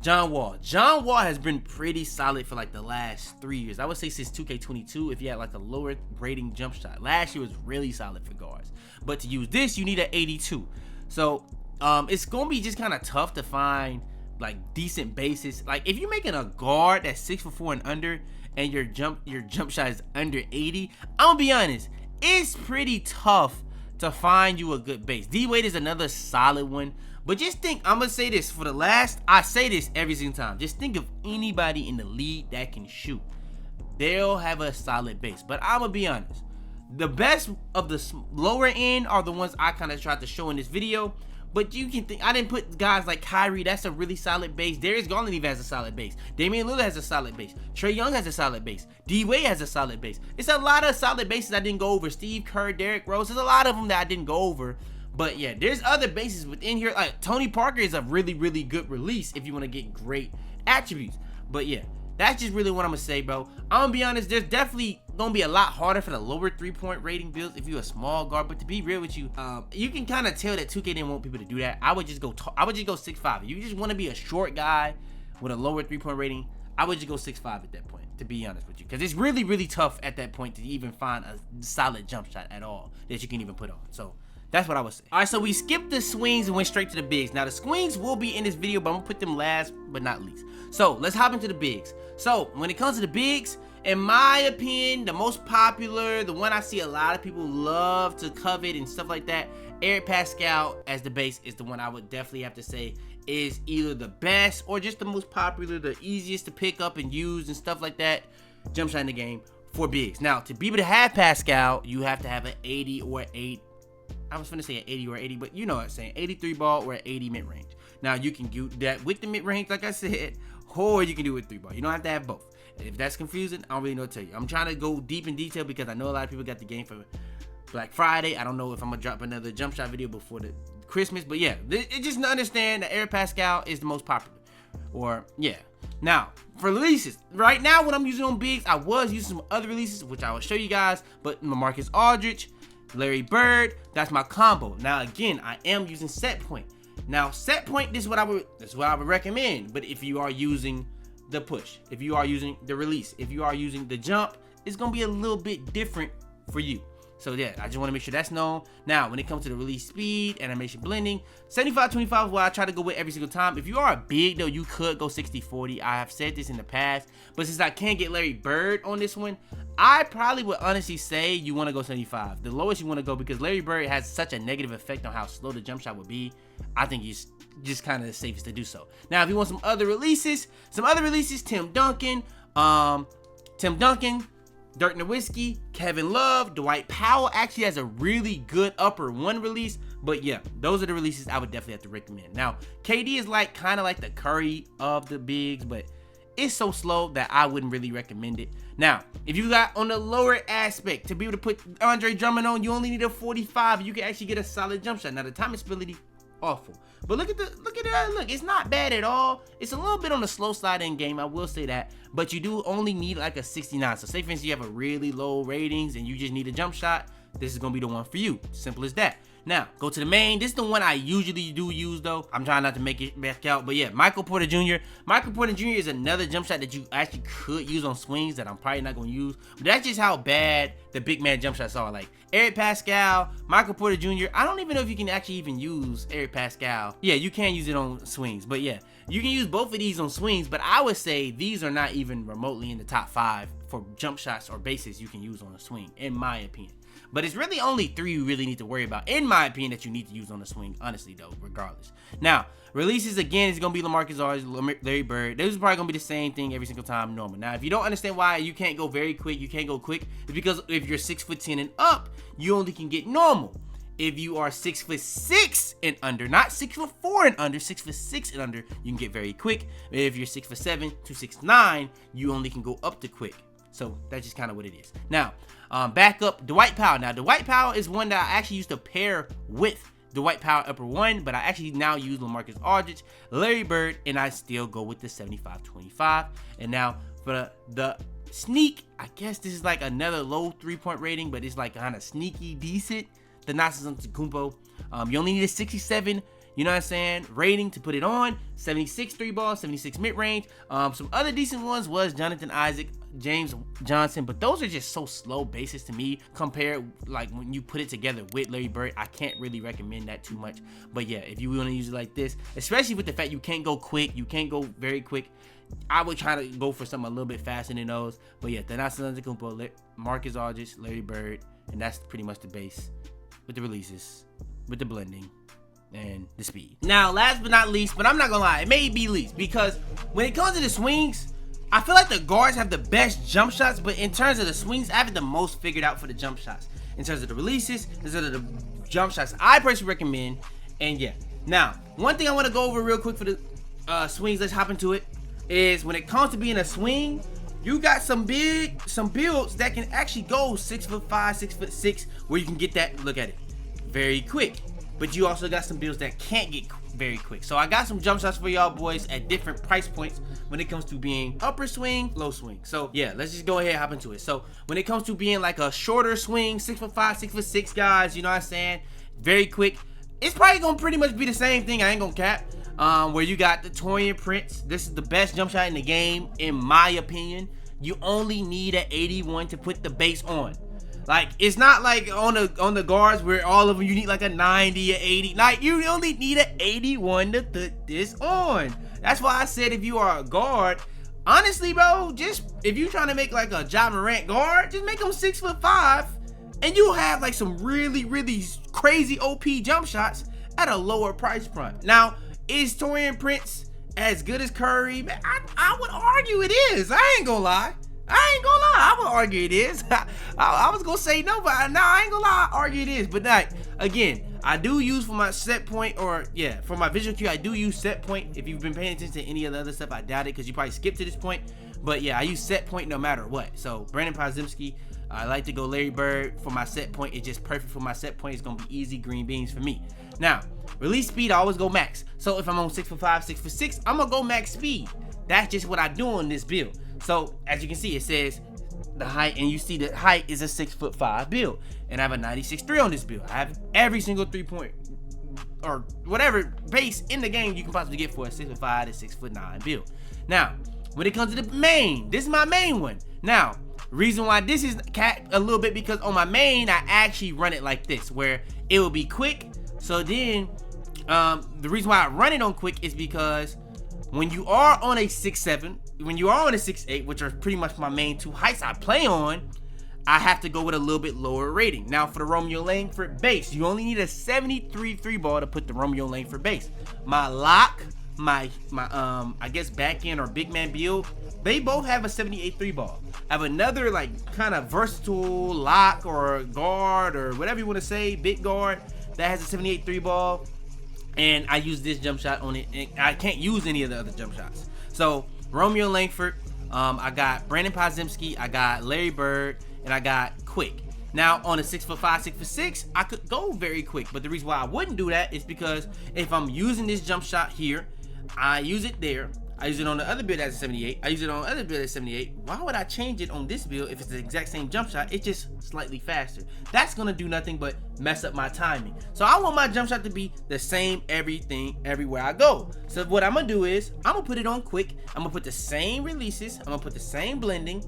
John Wall. John Wall has been pretty solid for like the last 3 years. I would say since 2K22, if you had like a lower rating jump shot. Last year was really solid for guards. But to use this, you need an 82. So it's gonna be just kind of tough to find like decent bases. Like if you're making a guard that's 6'4" and under, and your jump shot is under 80, I'm gonna be honest, it's pretty tough to find you a good base. D-Wade is another solid one. But just think, I'm gonna say this for the last, I say this every single time. Just think of anybody in the league that can shoot. They'll have a solid base. But I'm gonna be honest, the best of the lower end are the ones I kind of tried to show in this video. But you can think, I didn't put guys like Kyrie, that's a really solid base. Darius Garland even has a solid base. Damian Lillard has a solid base. Trae Young has a solid base. D-Wade has a solid base. It's a lot of solid bases I didn't go over. Steve Kerr, Derrick Rose, there's a lot of them that I didn't go over. But yeah, there's other bases within here. Like Tony Parker is a really, really good release if you want to get great attributes. But yeah, that's just really what I'm gonna say, bro. I'm gonna be honest, there's definitely gonna be a lot harder for the lower 3-point rating builds if you're a small guard. But to be real with you, you can kind of tell that 2K didn't want people to do that. I would just go 6'5". If you just want to be a short guy with a lower 3-point rating, I would just go 6'5" at that point, to be honest with you, because it's really, really tough at that point to even find a solid jump shot at all that you can even put on. So that's what I would say. All right, so we skipped the swings and went straight to the bigs. Now the swings will be in this video, but I'm gonna put them last but not least. So let's hop into the bigs. So when it comes to the bigs, in my opinion, the most popular, the one I see a lot of people love to covet and stuff like that, Eric Pascal as the base is the one I would definitely have to say is either the best or just the most popular, the easiest to pick up and use and stuff like that, jump shot in the game for bigs. Now to be able to have Pascal, you have to have an 80 or 8. I was finna say an 80 or 80, but you know what I'm saying, 83 ball or an 80 mid-range. Now you can do that with the mid-range, like I said, or you can do it with 3 ball. You don't have to have both. If that's confusing, I don't really know what to tell you. I'm trying to go deep in detail because I know a lot of people got the game for Black Friday. I don't know if I'm gonna drop another jump shot video before the Christmas, but yeah, it just to understand that Eric Pascal is the most popular. Or yeah. Now for releases, right now when I'm using on bigs, I was using some other releases which I will show you guys, but LaMarcus Aldridge, Larry Bird, that's my combo. Now again, I am using set point. Now set point, this is what I would recommend. But if you are using the push, if you are using the release, if you are using the jump, it's gonna be a little bit different for you. So yeah, I just want to make sure that's known. Now when it comes to the release speed, animation blending, 75-25 is what I try to go with every single time. If you are a big though, you could go 60-40. I have said this in the past, but since I can't get Larry Bird on this one, I probably would honestly say you want to go 75. The lowest you want to go, because Larry Bird has such a negative effect on how slow the jump shot would be. I think he's just kind of the safest to do so. Now if you want some other releases, Tim Duncan, Dirk Nowitzki, Kevin Love, Dwight Powell actually has a really good upper one release. But yeah, those are the releases I would definitely have to recommend. Now, KD is like kind of like the Curry of the bigs, but it's so slow that I wouldn't really recommend it. Now, if you got on the lower aspect, to be able to put Andre Drummond on, you only need a 45. You can actually get a solid jump shot. Now, the time stability, awful. But look, it's not bad at all. It's a little bit on the slow side in game, I will say that. But you do only need like a 69. So say for instance you have a really low ratings and you just need a jump shot, this is gonna be the one for you. Simple as that. Now, go to the main. This is the one I usually do use though. I'm trying not to make it back out. But yeah, Michael Porter Jr. Michael Porter Jr. is another jump shot that you actually could use on swings that I'm probably not gonna use. But that's just how bad the big man jump shots are. Like Eric Pascal, Michael Porter Jr. I don't even know if you can actually even use Eric Pascal. Yeah, you can use it on swings. But yeah, you can use both of these on swings. But I would say these are not even remotely in the top 5 for jump shots or bases you can use on a swing, in my opinion. But it's really only 3 you really need to worry about, in my opinion, that you need to use on the swing, honestly, though, regardless. Now, releases, again, is going to be LaMarcus Aldridge, Larry Bird. This is probably going to be the same thing every single time normal. Now, if you don't understand why you can't go very quick, it's because if you're 6'10" and up, you only can get normal. If you are 6'6" and under, not 6'4" and under, 6'6" and under, you can get very quick. If you're 6'7" to 6'9", you only can go up to quick. So that's just kind of what it is. Now, back up Dwight Powell. Now, Dwight Powell is one that I actually used to pair with Dwight Powell upper one, but I actually now use LaMarcus Aldridge, Larry Bird, and I still go with the 75-25. And now for the Sneak, I guess this is like another low 3-point rating, but it's like kind of sneaky decent. Thanasis Antetokounmpo. You only need a 67, you know what I'm saying, rating to put it on. 76 3 ball, 76 mid-range. Some other decent ones was Jonathan Isaac, James Johnson, but those are just so slow bases to me compared, like when you put it together with Larry Bird. I can't really recommend that too much. But yeah, if you want to use it like this, especially with the fact you can't go quick, you can't go very quick, I would try to go for something a little bit faster than those. But yeah, Thanasis Antetokounmpo, Marcus Aldridge, Larry Bird, and that's pretty much the base with the releases, with the blending, and the speed. Now, last but not least, but I'm not gonna lie, it may be least, because when it comes to the swings, I feel like the guards have the best jump shots, but in terms of the swings, I have the most figured out for the jump shots. In terms of the releases, in terms of the jump shots I personally recommend, and yeah. Now, one thing I wanna go over real quick for the swings, let's hop into it, is when it comes to being a swing, you got some builds that can actually go 6'5", 6'6", where you can get that, look at it, very quick. But you also got some builds that can't get very quick. So I got some jump shots for y'all boys at different price points when it comes to being upper swing, low swing. So yeah, let's just go ahead and hop into it. So when it comes to being like a shorter swing, 6'5", 6'6" guys, you know what I'm saying, very quick, it's probably gonna pretty much be the same thing, I ain't gonna cap. Where you got the Taurean Prince. This is the best jump shot in the game, in my opinion. You only need an 81 to put the base on. Like, it's not like on the guards where all of them you need like a 90, an 80. Like, you only need an 81 to put this on. That's why I said if you are a guard, honestly, bro, just if you trying to make like a Ja Morant guard, just make them 6'5", and you'll have like some really, really crazy OP jump shots at a lower price point. Now, is Taurean Prince as good as Curry? Man, I would argue it is. I ain't gonna lie. I would argue it is. I was gonna say no, but no, I ain't gonna lie. I argue it is. But like, again, I do use for my set point, or yeah, for my visual cue, I do use set point. If you've been paying attention to any of the other stuff, I doubt it because you probably skipped to this point. But yeah, I use set point no matter what. So Brandon Podziemski, I like to go Larry Bird for my set point. It's just perfect for my set point. It's gonna be easy green beans for me. Now, release speed, I always go max. So if I'm on 6'5", 6'6", I'm gonna go max speed. That's just what I do on this build. So as you can see, it says the height, and you see the height is a 6'5" build, and I have a 96.3 on this build. I have every single 3-point or whatever base in the game you can possibly get for a 6'5" to 6'9" build. Now, when it comes to the main, this is my main one. Now, reason why this is capped a little bit, because on my main I actually run it like this, where it will be quick. So then the reason why I run it on quick is because when you are on a 6'7", when you are on a 6'8", which are pretty much my main two heights I play on, I have to go with a little bit lower rating. Now for the Romeo Langford base, you only need a 73 3 ball to put the Romeo Langford base. My lock, my I guess back end or big man build, they both have a 78 3 ball. I have another like kind of versatile lock or guard or whatever you want to say, big guard, that has a 78 3 ball, and I use this jump shot on it, and I can't use any of the other jump shots. So Romeo Langford, I got Brandon Podziemski, I got Larry Bird, and I got quick. Now on a 6'5", 6'6", I could go very quick, but the reason why I wouldn't do that is because if I'm using this jump shot here, I use it there, I use it on the other build as a 78, I use it on the other build as 78. Why would I change it on this build if it's the exact same jump shot? It's just slightly faster. That's gonna do nothing but mess up my timing. So I want my jump shot to be the same everything everywhere I go. So what I'm gonna do is I'm gonna put it on quick, I'm gonna put the same releases, I'm gonna put the same blending,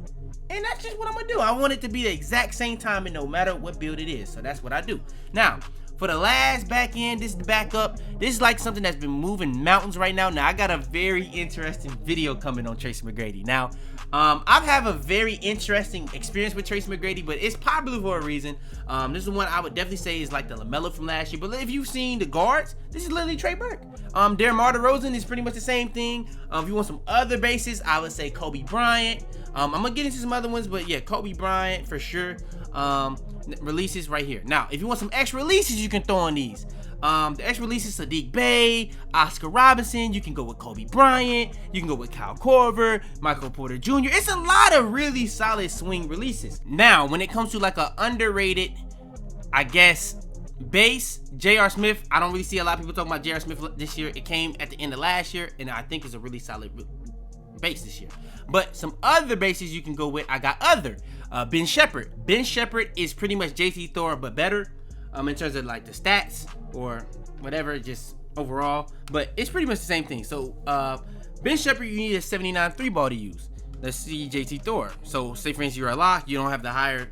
and that's just what I'm gonna do. I want it to be the exact same timing no matter what build it is. So that's what I do. Now, for the last back end, this is the backup. This is like something that's been moving mountains right now. Now, I got a very interesting video coming on Tracy McGrady. Now, I've had a very interesting experience with Tracy McGrady, but it's popular for a reason. This is one I would definitely say is like the LaMelo from last year. But if you've seen the guards, this is literally Trey Burke. DeMar DeRozan is pretty much the same thing. If you want some other bases, I would say Kobe Bryant. I'm gonna get into some other ones, but yeah, Kobe Bryant for sure. Releases right here. Now, if you want some extra releases, you can throw on these. The extra releases: Sadiq Bey, Oscar Robinson. You can go with Kobe Bryant. You can go with Kyle Korver, Michael Porter Jr. It's a lot of really solid swing releases. Now, when it comes to like a underrated, I guess, base, J.R. Smith. I don't really see a lot of people talking about J.R. Smith this year. It came at the end of last year, and I think it's a really solid base this year. But some other bases you can go with, I got other. Ben Shepherd. Ben Shepherd is pretty much JT Thor, but better in terms of like the stats or whatever, just overall. But it's pretty much the same thing. So Ben Shepherd, you need a 79 3-ball to use. Let's see JT Thor. So say for instance you're a lock, you don't have the higher,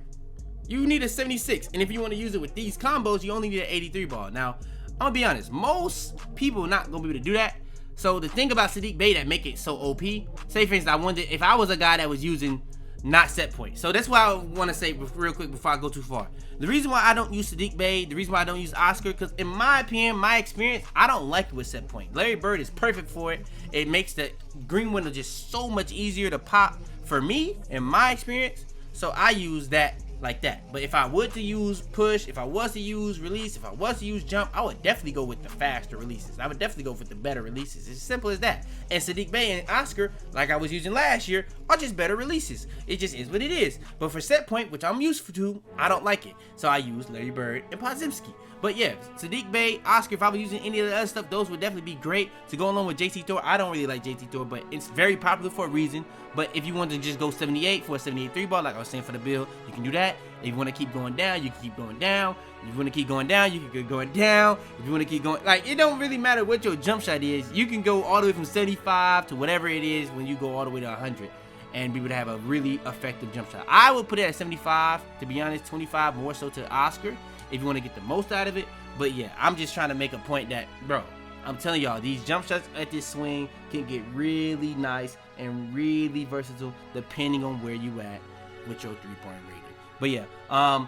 you need a 76. And if you want to use it with these combos, you only need an 83 ball. Now, I'm gonna be honest, most people not gonna be able to do that. So the thing about Saddiq Bey that make it so OP, say for instance, I wondered if I was a guy that was using not set point. So that's why I want to say real quick before I go too far. The reason why I don't use Saddiq Bey, the reason why I don't use Oscar, because in my opinion, my experience, I don't like it with set point. Larry Bird is perfect for it. It makes the green window just so much easier to pop for me, in my experience. So I use that like that. But if I would to use push, if I was to use release, if I was to use jump, I would definitely go with the faster releases. I would definitely go with the better releases. It's as simple as that. And Saddiq Bey and Oscar, like I was using last year, are just better releases. It just is what it is. But for set point, which I'm used to, I don't like it. So I use Larry Bird and Podziemski. But yeah, Saddiq Bey, Oscar, if I was using any of the other stuff, those would definitely be great to go along with JT Thor. I don't really like JT Thor, but it's very popular for a reason. But if you want to just go 78 for a 78 3-ball, like I was saying for the build, you can do that. If you want to keep going down, you can keep going down. If you want to keep going down, you can keep going down. If you want to keep going, like, it don't really matter what your jump shot is. You can go all the way from 75 to whatever it is when you go all the way to 100 and be able to have a really effective jump shot. I would put it at 75, to be honest, 25 more so to Oscar if you want to get the most out of it. But yeah, I'm just trying to make a point that, bro, I'm telling y'all, these jump shots at this swing can get really nice and really versatile depending on where you at with your 3-point rating. But yeah,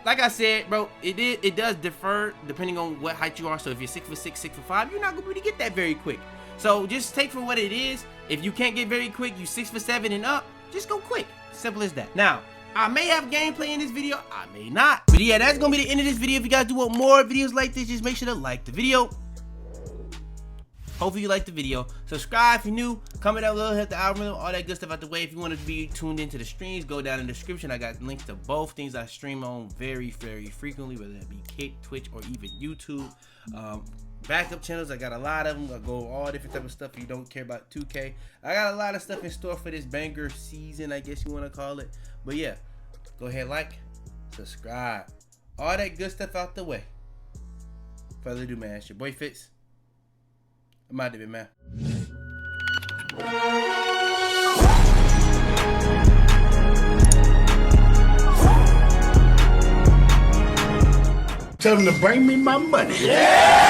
like I said, bro, it does differ depending on what height you are. So if you're 6'6", 6'5", you're not gonna be able to get that very quick. So just take for what it is. If you can't get very quick, you 6'7" and up, just go quick. Simple as that. Now, I may have gameplay in this video, I may not. But yeah, that's gonna be the end of this video. If you guys do want more videos like this, just make sure to like the video. Hopefully you liked the video. Subscribe if you're new. Comment down below, hit the algorithm, all that good stuff out the way. If you want to be tuned into the streams, go down in the description. I got links to both things I stream on very, very frequently, whether it be Kick, Twitch, or even YouTube. Backup channels, I got a lot of them. I go all different type of stuff if you don't care about 2K. I got a lot of stuff in store for this banger season, I guess you want to call it. But yeah, go ahead, like, subscribe, all that good stuff out the way. Further ado, man, it's your boy Fitz. I'm out of it, man. Tell them to bring me my money. Yeah!